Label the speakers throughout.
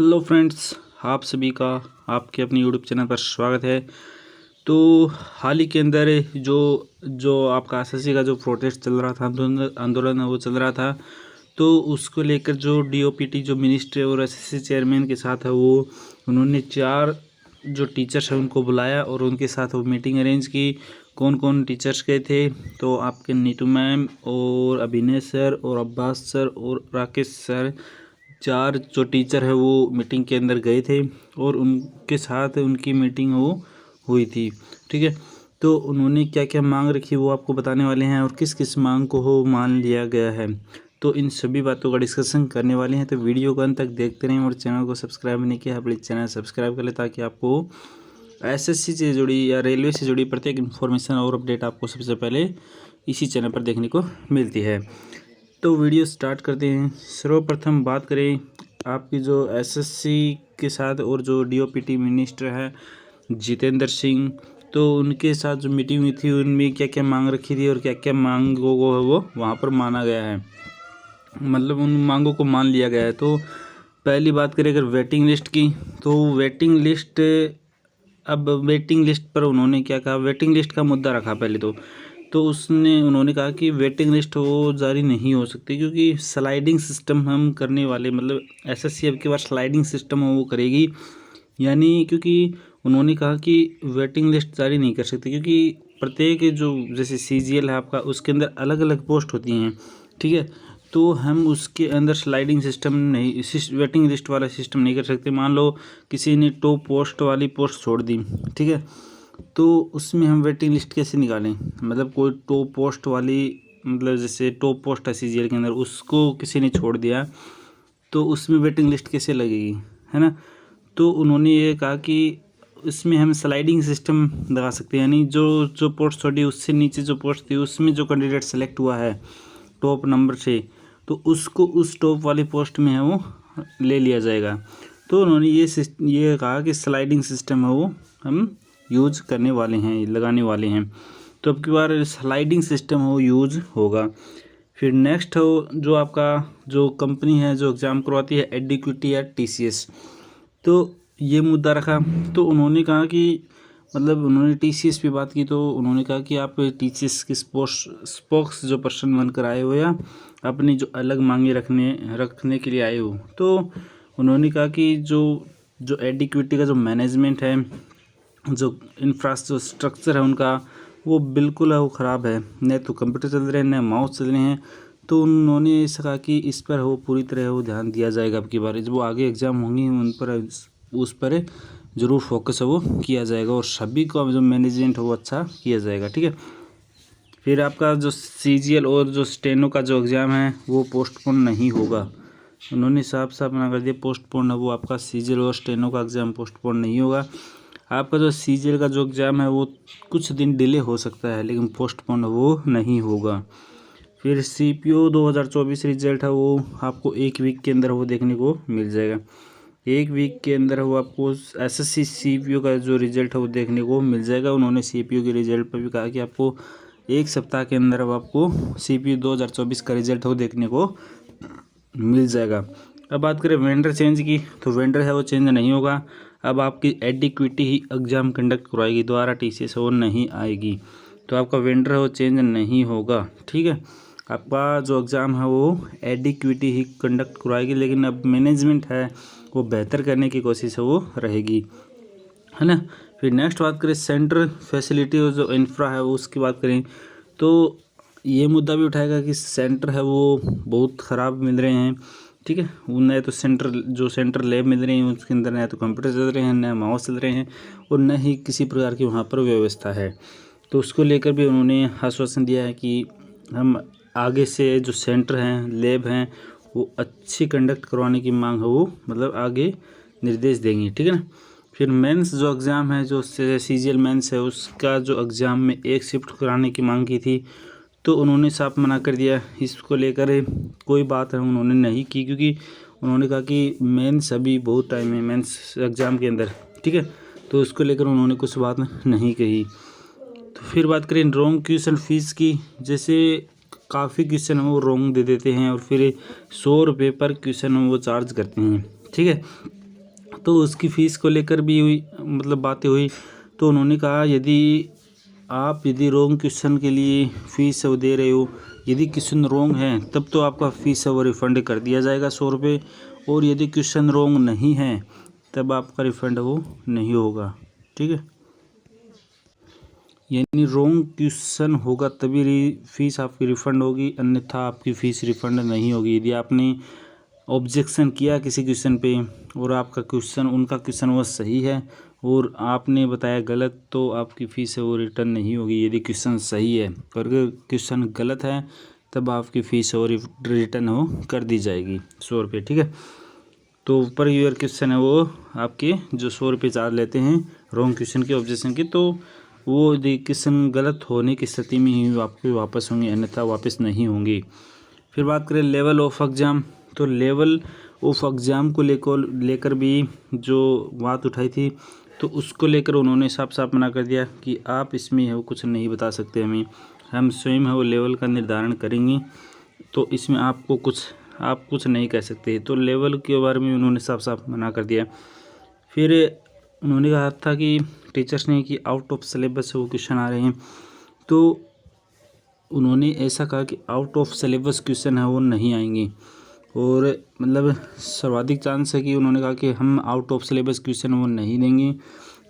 Speaker 1: Hello friends, आप सभी का आपके अपने यूट्यूब चैनल पर स्वागत है। तो हाल ही के अंदर जो जो आपका एसएससी का जो प्रोटेस्ट चल रहा था, आंदोलन वो चल रहा था। तो उसको लेकर जो डीओपीटी जो मिनिस्टर और एसएससी चेयरमैन के साथ है वो उन्होंने 4 जो टीचर्स हैं उनको बुलाया और उनके साथ वो मीटिंग अरेंज की। कौन कौन टीचर्स गए थे? तो आपके नीतू मैम और अभिनय सर और अब्बास सर और राकेश सर, 4 जो टीचर है वो मीटिंग के अंदर गए थे और उनके साथ उनकी मीटिंग वो हुई थी। ठीक है, तो उन्होंने क्या क्या मांग रखी वो आपको बताने वाले हैं और किस किस मांग को हो मान लिया गया है। तो इन सभी बातों का डिस्कशन करने वाले हैं, तो वीडियो को अंत तक देखते रहें और चैनल को सब्सक्राइब नहीं किया प्लीज़ चैनल सब्सक्राइब कर ले ताकि आपको एसएससी से जुड़ी या रेलवे से जुड़ी प्रत्येक इन्फॉर्मेशन और अपडेट आपको सबसे पहले इसी चैनल पर देखने को मिलती है। तो वीडियो स्टार्ट करते हैं। सर्वप्रथम बात करें आपकी जो एसएससी के साथ और जो डीओपीटी मिनिस्टर है जितेंद्र सिंह, तो उनके साथ जो मीटिंग हुई थी उनमें क्या क्या मांग रखी थी और क्या क्या मांगों को है वो वहाँ पर माना गया है, मतलब उन मांगों को मान लिया गया है। तो पहली बात करें अगर वेटिंग लिस्ट की, तो वेटिंग लिस्ट, अब वेटिंग लिस्ट पर उन्होंने क्या कहा, वेटिंग लिस्ट का मुद्दा रखा पहले तो उन्होंने कहा कि वेटिंग लिस्ट वो जारी नहीं हो सकती क्योंकि स्लाइडिंग सिस्टम हम करने वाले, मतलब एसएससी अब के बाद स्लाइडिंग सिस्टम वो करेगी। यानी क्योंकि उन्होंने कहा कि वेटिंग लिस्ट जारी नहीं कर सकती क्योंकि प्रत्येक जो जैसे सीजीएल है आपका उसके अंदर अलग अलग पोस्ट होती हैं। ठीक है, तो हम उसके अंदर स्लाइडिंग सिस्टम नहीं, वेटिंग लिस्ट वाला सिस्टम नहीं कर सकते। मान लो किसी ने टॉप पोस्ट वाली पोस्ट छोड़ दी, ठीक है, तो उसमें हम वेटिंग लिस्ट कैसे निकालें? मतलब कोई टॉप पोस्ट वाली, मतलब जैसे टॉप पोस्ट है सीजीएल के अंदर, उसको किसी ने छोड़ दिया तो उसमें वेटिंग लिस्ट कैसे लगेगी, है ना। तो उन्होंने ये कहा कि इसमें हम स्लाइडिंग सिस्टम लगा सकते हैं, यानी जो जो पोस्ट छोड़ी उससे नीचे जो पोस्ट थी उसमें जो कैंडिडेट सेलेक्ट हुआ है टॉप नंबर से, तो उसको उस टॉप वाली पोस्ट में है वो ले लिया जाएगा। तो उन्होंने ये कहा कि स्लाइडिंग सिस्टम है वो हम यूज करने वाले हैं, लगाने वाले हैं। तो अब की बार स्लाइडिंग सिस्टम हो यूज होगा। फिर नेक्स्ट हो जो आपका जो कंपनी है जो एग्ज़ाम करवाती है एडिक्विटी या टीसीएस, तो ये मुद्दा रखा। तो उन्होंने कहा कि मतलब उन्होंने टीसीएस पे बात की, तो उन्होंने कहा कि आप टीसीएस के स्पोक्स जो पर्सन बनकर आए हो या अपनी जो अलग मांगे रखने के लिए आए हो। तो उन्होंने कहा कि जो जो एडिक्विटी का जो मैनेजमेंट है, जो इंफ्रास्ट्रक्चर है उनका, वो बिल्कुल है वो ख़राब है, न तो कंप्यूटर चल रहे हैं न माउस चल रहे हैं। तो उन्होंने ऐसा कहा कि इस पर वो पूरी तरह वो ध्यान दिया जाएगा। अब की बार जब वो आगे एग्ज़ाम होंगी उन पर उस पर ज़रूर फोकस है वो किया जाएगा और सभी को जो मैनेजमेंट है वो अच्छा किया जाएगा। ठीक है, फिर आपका जो सीजीएल और जो स्टेनो का जो एग्ज़ाम है वो पोस्टपोन नहीं होगा। उन्होंने साफ साफ मना कर दिया पोस्टपोन है वो आपका सीजीएल और स्टेनो का एग्ज़ाम पोस्टपोन नहीं होगा। आपका जो सीजीएल का जो एग्ज़ाम है वो कुछ दिन डिले हो सकता है लेकिन पोस्टपोन वो नहीं होगा। फिर सीपीओ 2024 रिजल्ट है वो आपको 1 वीक के अंदर वो देखने को मिल जाएगा। 1 वीक के अंदर वो आपको एसएससी सीपीओ का जो रिजल्ट है वो देखने को मिल जाएगा। उन्होंने सीपीओ के रिजल्ट पर भी कहा कि आपको 1 सप्ताह के अंदर अब आपको सीपीओ 2024 का रिजल्ट है वो देखने को मिल जाएगा। अब बात करें वेंडर चेंज की, तो वेंडर है वो चेंज नहीं होगा। अब आपकी एडिक्विटी ही एग्ज़ाम कंडक्ट करवाएगी, दोबारा टीसीएस वो नहीं आएगी। तो आपका वेंडर है वो चेंज नहीं होगा। ठीक है, आपका जो एग्ज़ाम है वो एडिक्विटी ही कंडक्ट करवाएगी, लेकिन अब मैनेजमेंट है वो बेहतर करने की कोशिश है वो रहेगी, है ना। फिर नेक्स्ट बात करें सेंट्रल फैसिलिटी और जो इंफ्रा है वो उसकी बात करें, तो ये मुद्दा भी उठाएगा कि सेंटर है वो बहुत ख़राब मिल रहे हैं। ठीक है, न तो सेंटर लैब मिल रही हैं उसके अंदर, न तो कंप्यूटर चल रहे हैं, न माउस चल रहे हैं और न ही किसी प्रकार की वहाँ पर व्यवस्था है। तो उसको लेकर भी उन्होंने आश्वासन दिया है कि हम आगे से जो सेंटर हैं लैब हैं वो अच्छी कंडक्ट करवाने की मांग है वो मतलब आगे निर्देश देंगे। ठीक है ना। फिर मेंस जो एग्ज़ाम है जो सीजीएल मेंस है उसका जो एग्ज़ाम में एक शिफ्ट कराने की मांग की थी, तो उन्होंने साफ मना कर दिया। इसको लेकर कोई बात है उन्होंने नहीं की क्योंकि उन्होंने कहा कि मेंस अभी बहुत टाइम है मेंस एग्ज़ाम के अंदर। ठीक है, तो उसको लेकर उन्होंने कुछ बात नहीं कही। तो फिर बात करें रॉन्ग क्वेश्चन फीस की, जैसे काफ़ी क्वेश्चन वो रॉन्ग दे देते हैं और फिर 100 रुपये पर क्वेश्चन वो चार्ज करते हैं। ठीक है, तो उसकी फ़ीस को लेकर भी हुई, मतलब बातें हुई। तो उन्होंने कहा यदि रॉन्ग क्वेश्चन के लिए फ़ीस वो दे रहे हो, यदि क्वेश्चन रॉन्ग है तब तो आपका फ़ीस है वो रिफ़ंड कर दिया जाएगा 100 रुपये, और यदि क्वेश्चन रॉन्ग नहीं है तब आपका रिफ़ंड वो नहीं होगा। ठीक है, यानी रॉन्ग क्वेश्चन होगा तभी फ़ीस आपकी रिफ़ंड होगी, अन्यथा आपकी फ़ीस रिफ़ंड नहीं होगी। यदि आपने ऑब्जेक्शन किया किसी क्वेश्चन पे और आपका क्वेश्चन उनका क्वेश्चन वो सही है और आपने बताया गलत, तो आपकी फ़ीस है वो रिटर्न नहीं होगी। यदि क्वेश्चन सही है और अगर क्वेश्चन गलत है तब आपकी फ़ीस वो रिटर्न हो कर दी जाएगी 100 रुपये। ठीक है, तो पर यूर क्वेश्चन है वो आपके जो 100 रुपये चार्ज लेते हैं रॉन्ग क्वेश्चन के ऑब्जेक्शन के, तो वो यदि क्वेश्चन गलत होने की स्थिति में ही आपको वापस होंगे, अन्यथा वापस नहीं होंगी। फिर बात करें लेवल ऑफ एग्ज़ाम, तो लेवल ऑफ एग्ज़ाम को लेकर भी जो बात उठाई थी, तो उसको लेकर उन्होंने साफ साफ मना कर दिया कि आप इसमें है वो कुछ नहीं बता सकते हमें, हम स्वयं है वो लेवल का निर्धारण करेंगे, तो इसमें आप कुछ नहीं कह सकते। तो लेवल के बारे में उन्होंने साफ साफ मना कर दिया। फिर उन्होंने कहा था कि टीचर्स ने कि आउट ऑफ सिलेबस वो क्वेश्चन आ रहे हैं, तो उन्होंने ऐसा कहा कि आउट ऑफ सिलेबस क्वेश्चन है वो नहीं आएंगे, और मतलब सर्वाधिक चांस है कि उन्होंने कहा कि हम आउट ऑफ सिलेबस क्वेश्चन वो नहीं देंगे।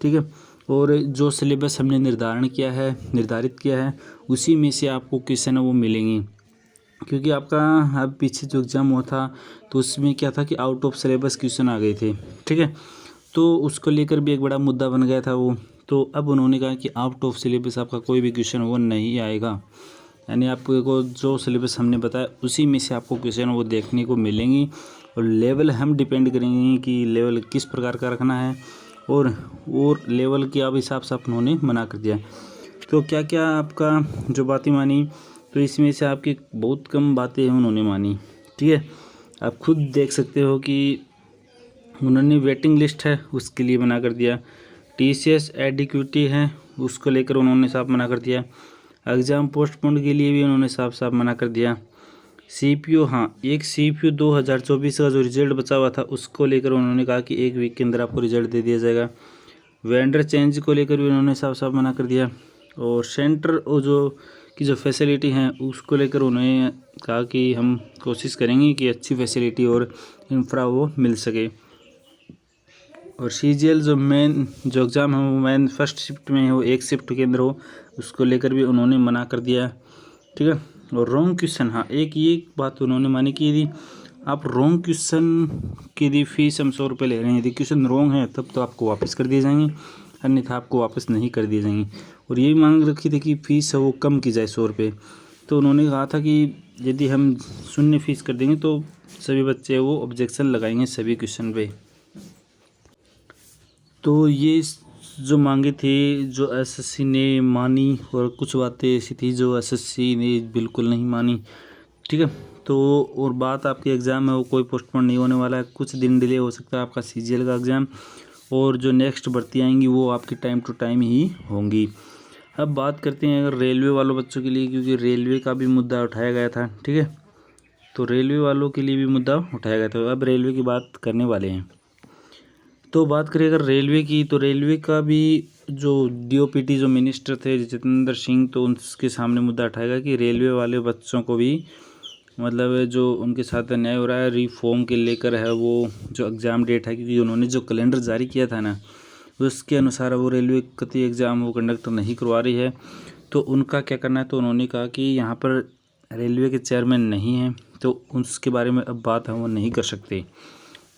Speaker 1: ठीक है, और जो सिलेबस हमने निर्धारित किया है उसी में से आपको क्वेश्चन है वो मिलेंगे, क्योंकि आपका अब पीछे जो एग्ज़ाम हुआ था तो उसमें क्या था कि आउट ऑफ सिलेबस क्वेश्चन आ गए थे। ठीक है, तो उसको लेकर भी एक बड़ा मुद्दा बन गया था वो। तो अब उन्होंने कहा कि आउट ऑफ सिलेबस आपका कोई भी क्वेश्चन वो नहीं आएगा, यानी आपको जो सिलेबस हमने बताया उसी में से आपको क्वेश्चन वो देखने को मिलेंगी, और लेवल हम डिपेंड करेंगे कि लेवल किस प्रकार का रखना है, और लेवल के अब हिसाब से उन्होंने मना कर दिया। तो क्या क्या आपका जो बातें मानी, तो इसमें से आपकी बहुत कम बातें उन्होंने मानी। ठीक है, आप खुद देख सकते हो कि उन्होंने वेटिंग लिस्ट है उसके लिए मना कर दिया, TCS एडिक्विटी है उसको लेकर उन्होंने साफ मना कर दिया, एग्ज़ाम पोस्टपोन के लिए भी उन्होंने साफ साफ मना कर दिया। CPU, हाँ, एक CPU 2024 का जो रिजल्ट बचा हुआ था उसको लेकर उन्होंने कहा कि 1 वीक के अंदर आपको रिजल्ट दे दिया जाएगा। वेंडर चेंज को लेकर भी उन्होंने साफ साफ मना कर दिया, और सेंटर और जो फैसिलिटी हैं उसको लेकर उन्होंने कहा कि हम कोशिश करेंगे कि अच्छी फैसिलिटी और इंफ्रा वो मिल सके। और CGL जो एग्ज़ाम है वो मेन फर्स्ट शिफ्ट में हो, एक शिफ्ट के अंदर हो, उसको लेकर भी उन्होंने मना कर दिया। ठीक है, और रॉन्ग क्वेश्चन, हाँ, एक ये बात उन्होंने मानी कि यदि आप रॉन्ग क्वेश्चन की यदि फ़ीस हम 100 रुपये ले रहे हैं, यदि क्वेश्चन रॉन्ग है तब तो आपको वापस कर दिए जाएंगे, अन्यथा आपको वापस नहीं कर दिए जाएंगे। और ये भी मांग रखी थी कि फ़ीस है वो कम की जाए 100 रुपये। तो उन्होंने कहा था कि यदि हम शून्य फ़ीस कर देंगे तो सभी बच्चे वो ऑब्जेक्शन लगाएंगे सभी क्वेश्चन पे। तो ये जो मांगे थी जो SSC ने मानी, और कुछ बातें ऐसी थी जो SSC ने बिल्कुल नहीं मानी। ठीक है, तो और बात आपके एग्ज़ाम है वो कोई पोस्टपोन नहीं होने वाला है, कुछ दिन डिले हो सकता है आपका CGL का एग्ज़ाम, और जो नेक्स्ट भर्ती आएंगी वो आपकी टाइम टू टाइम ही होंगी। अब बात करते हैं अगर रेलवे वालों बच्चों के लिए, क्योंकि रेलवे का भी मुद्दा उठाया गया था। ठीक है, तो रेलवे वालों के लिए भी मुद्दा उठाया गया था, अब रेलवे की बात करने वाले हैं। तो बात करें अगर रेलवे की, तो रेलवे का भी जो DOPT जो मिनिस्टर थे जितेंद्र सिंह, तो उनके सामने मुद्दा उठाएगा कि रेलवे वाले बच्चों को भी मतलब जो उनके साथ अन्याय हो रहा है रिफॉर्म के लेकर है, वो जो एग्ज़ाम डेट है, क्योंकि उन्होंने जो कैलेंडर जारी किया था ना उसके अनुसार वो रेलवे कतई एग्ज़ाम वो कंडक्ट नहीं करवा रही है, तो उनका क्या करना है। तो उन्होंने कहा कि यहाँ पर रेलवे के चेयरमैन नहीं हैं, तो उसके बारे में अब बात हम नहीं कर सकते।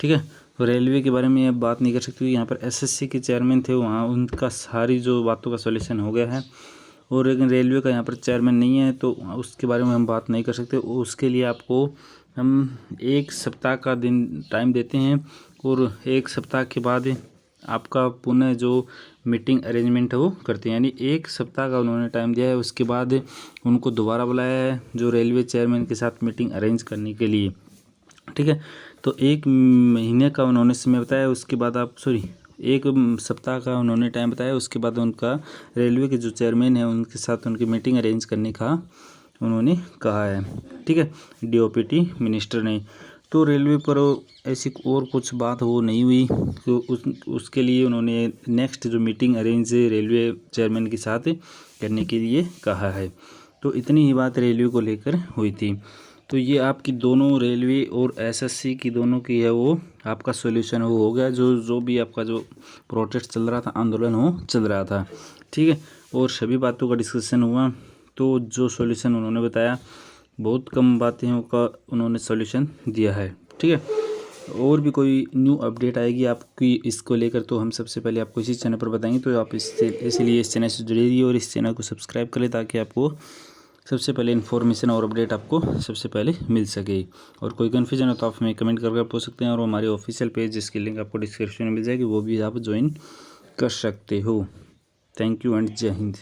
Speaker 1: ठीक है, तो रेलवे के बारे में अब बात नहीं कर सकते, यहाँ पर SSC के चेयरमैन थे, वहाँ उनका सारी जो बातों का सॉल्यूशन हो गया है, और लेकिन रेलवे का यहाँ पर चेयरमैन नहीं है, तो उसके बारे में हम बात नहीं कर सकते। उसके लिए आपको हम 1 सप्ताह का दिन टाइम देते हैं, और 1 सप्ताह के बाद आपका पुनः जो मीटिंग अरेंजमेंट है वो करते हैं, यानी 1 सप्ताह का उन्होंने टाइम दिया है। उसके बाद उनको दोबारा बुलाया है जो रेलवे चेयरमैन के साथ मीटिंग अरेंज करने के लिए। ठीक है, तो 1 महीने का उन्होंने समय बताया, उसके बाद 1 सप्ताह का उन्होंने टाइम बताया, उसके बाद उनका रेलवे के जो चेयरमैन है उनके साथ उनकी मीटिंग अरेंज करने का उन्होंने कहा है। ठीक है, DOPT मिनिस्टर ने। तो रेलवे पर ऐसी और कुछ बात वो नहीं हुई, तो उसके लिए उन्होंने नेक्स्ट जो मीटिंग अरेंज रेलवे चेयरमैन के साथ करने के लिए कहा है। तो इतनी ही बात रेलवे को लेकर हुई थी। तो ये आपकी दोनों रेलवे और एसएससी की दोनों की है वो आपका सॉल्यूशन वो हो गया, जो भी आपका जो प्रोटेस्ट चल रहा था, आंदोलन हो चल रहा था, ठीक है। और सभी बातों का डिस्कशन हुआ, तो जो सॉल्यूशन उन्होंने बताया बहुत कम बातें हैं का उन्होंने सॉल्यूशन दिया है, ठीक है। और भी कोई न्यू अपडेट आएगी आपकी इसको लेकर तो हम सबसे पहले आपको इसी चैनल पर बताएंगे। तो आप इसलिए इस चैनल से जुड़े रहिए और इस चैनल को सब्सक्राइब करें ताकि आपको सबसे पहले इन्फॉर्मेशन और अपडेट आपको सबसे पहले मिल सके। और कोई कन्फ्यूजन हो तो आप हमें कमेंट करके पूछ सकते हैं, और हमारे ऑफिशियल पेज जिसकी लिंक आपको डिस्क्रिप्शन में मिल जाएगी वो भी आप ज्वाइन कर सकते हो। थैंक यू एंड जय हिंद।